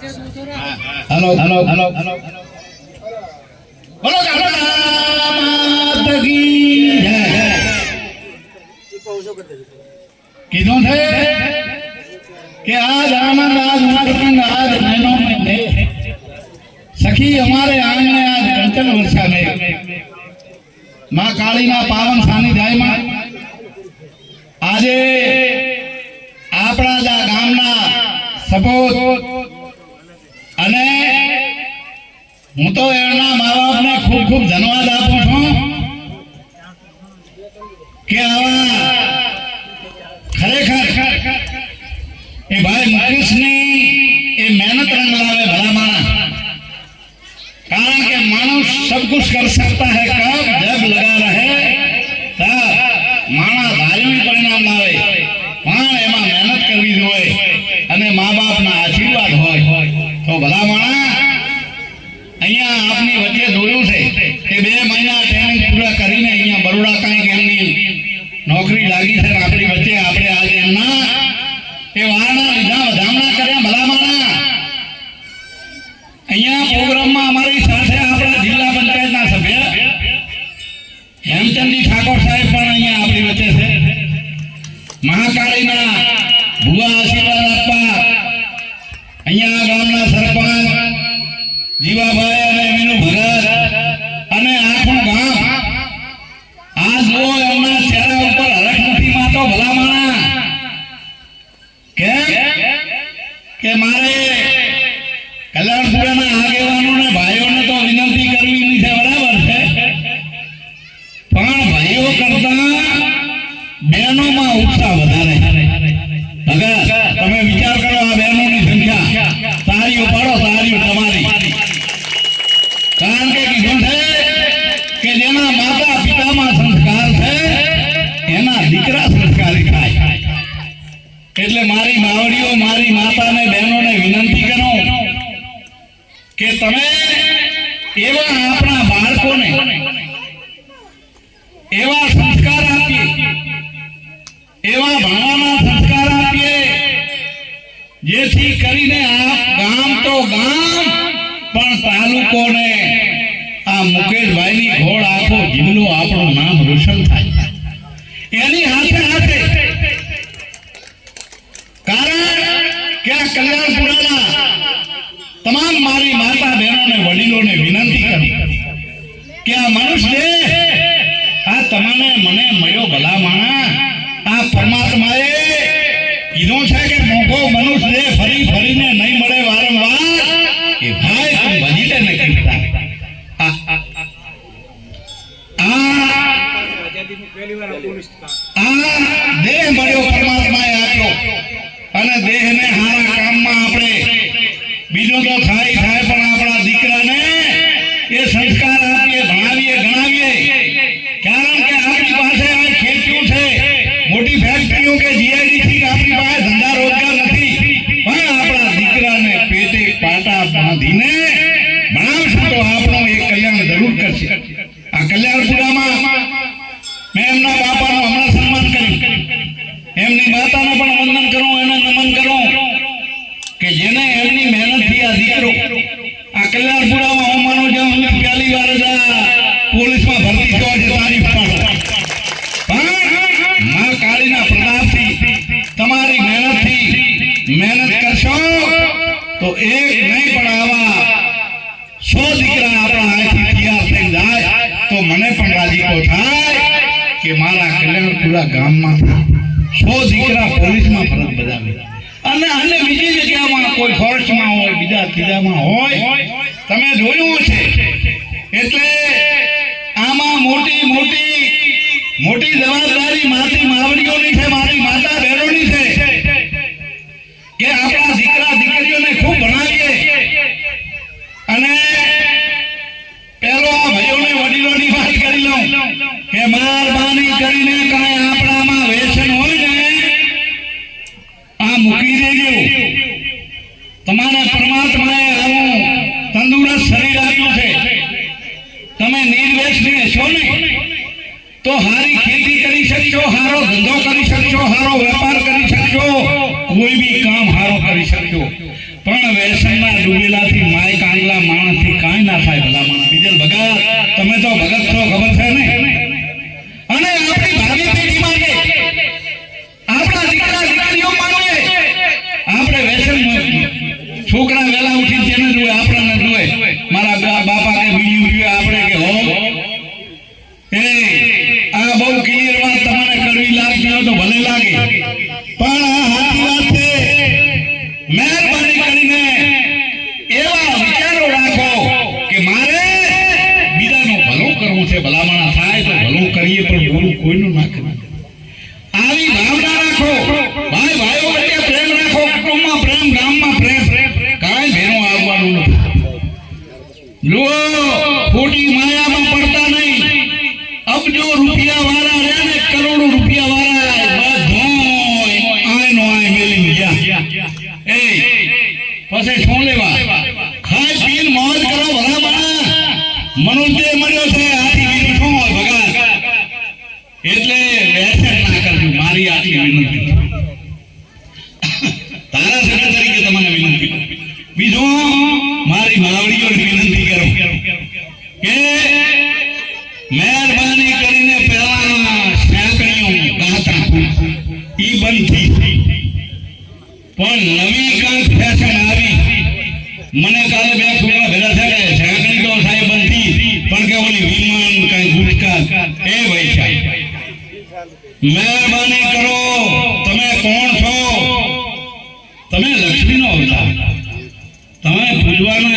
Hello hello hello hello बोलो माता की जय। कीधों थे कि आज आनंद आज उमंग आज नैनों में ले सखी हमारे आंगणे आज कंचन वर्षा में मां काली ना पावन सानिध्याय में आजे आपणा जा गामना सपोत अने हूँ तो एमना माँ बाप ने खूब खूब धन्यवाद आपू छू कि आवा खरेखर ए भाई मुकेश ने ए मेहनत रंग लावे भला माना कारण के मानुष सब कुछ कर सकता है कब जब लगा रहे तब माना धार्मिक परिणाम लावे पण एमा मेहनत करवी जोईए अने माँ बाप ना आशीर्वाद होय तो भला माना अहींया आपनी वच्चे जोयुं छे के 2 महीना ट्रेनिंग पूरा करीने अहींया बरोड़ा कांईक एमनी नौकरी लागी छे आपणी वच्चे आपणे आज एमना ए वाરના લીધા વધામણા કર્યા ભલા માણા अहींया प्रोग्राम में अमारी साथे आपणा जिल्ला पंचायतना सभ्य हेमचंदी ठाकोर साहेब पण अहींया आपणी वच्चे छे महाकाळीना भुवा आशीर्वाद आपवा अहींया गामना सरपंच जीवाभाई अने मीनू भगत अने आखुं गाम आ जो एमना चेहरा उपर हरख नथी मातो भला माणा के मारे कल्याणपुराना આગેવાનો ने भाईओ ने तो विनंती करवी नहीं छे बराबर छे पण भाईओ करता बहनों में उत्साह વધારે भगत તમે વિચાર કરો આ બહેનોની સંખ્યા તારીઓ પાડો તારીઓ તમારી કારણ કે કીધું છે કે જેના માતા પિતામાં સંસ્કાર છે એના દીકરા સંસ્કારી થાય એટલે મારી માવડીઓ મારી માતાને બહેનોને વિનંતી કરું કે તમે એવા આપણા બાળકોને એવા સંસ્કાર આપીએ એવા ભાવના સંસ્કાર આપીએ જેથી કરીને આ ગામ તો ગામ પણ તાલુકોને આ મુકેશભાઈની ઘોડ આખો જિલ્લો આપણું નામ રોશન થાય એની હાથે હાથે कारण क्या कल्याणपुराना तमाम मारी माता बहनों ने वडीलों ने विनंती करी कि आ मनुष्य आ तमने मने मळ्यो भला माणा आ परमात्माए कीधुं छे के मोगो मनुष्य फरी फरीने नहीं मळे वारंवार ए भाई तुम भजीले न कीता आ देह मळ्यो परमात्माए आप्यो અને દેહને હારા કામમાં આપણે બીજો તો થાય પણ આપણા દીકરાને એ સંસ્કાર આપીએ ભણાવીએ ગણાવીએ કારણ કે આપણી પાસે આ ખેતીઓ છે મોટી ફેક્ટરીઓ કે જીઆઈડીસી આપણી પાસે ધંધા રોજગાર નથી પણ આપણા દીકરાને પેટે પાટા બાંધીને ભણાવશું તો આપણો એક કલ્યાણ જરૂર કરશે આ કલ્યાણપુરામાં મેં એમના બાપાનું હમણાં સન્માન કર્યું एमनी माता ने पण वंदन करो एने नमन करो के जेने एमनी मेहनत थी आ दीकरो आ कल्याणपुरा में हूँ मानो जो पहली बार पुलिस में भर्ती थयो छे तारीफ पाडो मां काळीना प्रताप थी तमारी मेहनत थी मेहनत करशो तो एक नहीं पण आवा 100 दीकरा आपणा आयथी तैयार थई जाय तो मने पण राजीपो थाय के मारा कल्याणपुरा गाममां 100 दीकरा पुलिस में फरज बजावे अने अने बीजी जग्यामां कोई फॉरेस्ट में होय बीजा तीजामां होय तमे जोयुं छे એટલે आमा मोटी मोटी मोटी जवाबदारी माती मावड़ीओनी छे मारी माता बहनोनी छे के आपणा दीकरा दीकरीओने खूब भणावीए अने पेलो आ भाईओने वडीलोनी વાત કરી લઉં કે મહેરબાની કરીને કાંઈ આપણામાં વેસન હોય મૂકી દેજો તમારે પરમાત્માએ આવું તંદુરસ્ત શરીર આપ્યું છે તમે નિર્વ્યસની છો ને તો હારી ખેતી કરી શકશો હારો ધંધો કરી શકશો હારો વેપાર કરી શકશો કોઈ બી કામ હારો કરી શકશો પણ વ્યસનમાં ડૂબેલાથી માય કાંગલા માણસથી કાંઈ ના થાય ભલા માણસ. બીજલ ભગત તમે તો ભગત છો ખબર છે ને. અને આપણી ભાવિ પેઢી માટે આપણા દીકરા દીકરીઓ માટે આપણે વ્યસન છોકરા વહેલા ઉઠીને જેને જોવે આપણને જોવે મારા બાપા કે બીજું જોઈએ આપણે કે હો એ આ બહુ ક્લિયર વાત તમારે કરવી લાગતી હોય તો ભલે લાગે પણ આ સાચી વાત છે. મહેરબાની કરીને એવા વિચારો રાખો કે મારે બીજાનું ભલું કરવું છે. ભલામણા થાય તો ભલું કરીએ પણ બોલું કોઈનું ના કરીએ. આવી ભાવના રાખો. ભાઈ ભાઈઓ વચ્ચે પ્રેમ રાખો. કુટુંબમાં પ્રેમ, ગામમાં પ્રેમ. કાંઈ ભેરો આવવાનું નથી. જુઓ ખોટી માયામાં પડતા નહીં. અબજો રૂપિયા વાળા રહ્યા ને કરોડો રૂપિયા વાળા બધો આયનો આય મેલી ગયા. એ પછી શું લેવા? ખાઈ પીને મોજ કરો ભલામણા. મનુષ્ય મળ્યો છે આથી બીજું શું હોય ભગત? એટલે વ્યસન ના કરજો. મારી આટલી વિનંતી તારા સગા તરીકે તમને વિનંતી. બીજું મારી માવડીઓને વિનંતી કરું કે મહેરબાની કરીને પહેલા સાંકળીઓ ગાતા ઈ બંધ થઈ પણ નવી કાંક ફેશન આવી. મને કાલે બે છોકરા ભેગા થયા કે સાંકળી તો સાહેબ બંધ થઈ પણ કે ઓલી વિમાન કઈ ગુટકા એ ભાઈ સાહેબ મહેરબાની કરો. તમે કોણ છો? તમે લક્ષ્મીનો અવતાર. તમે પૂજવાના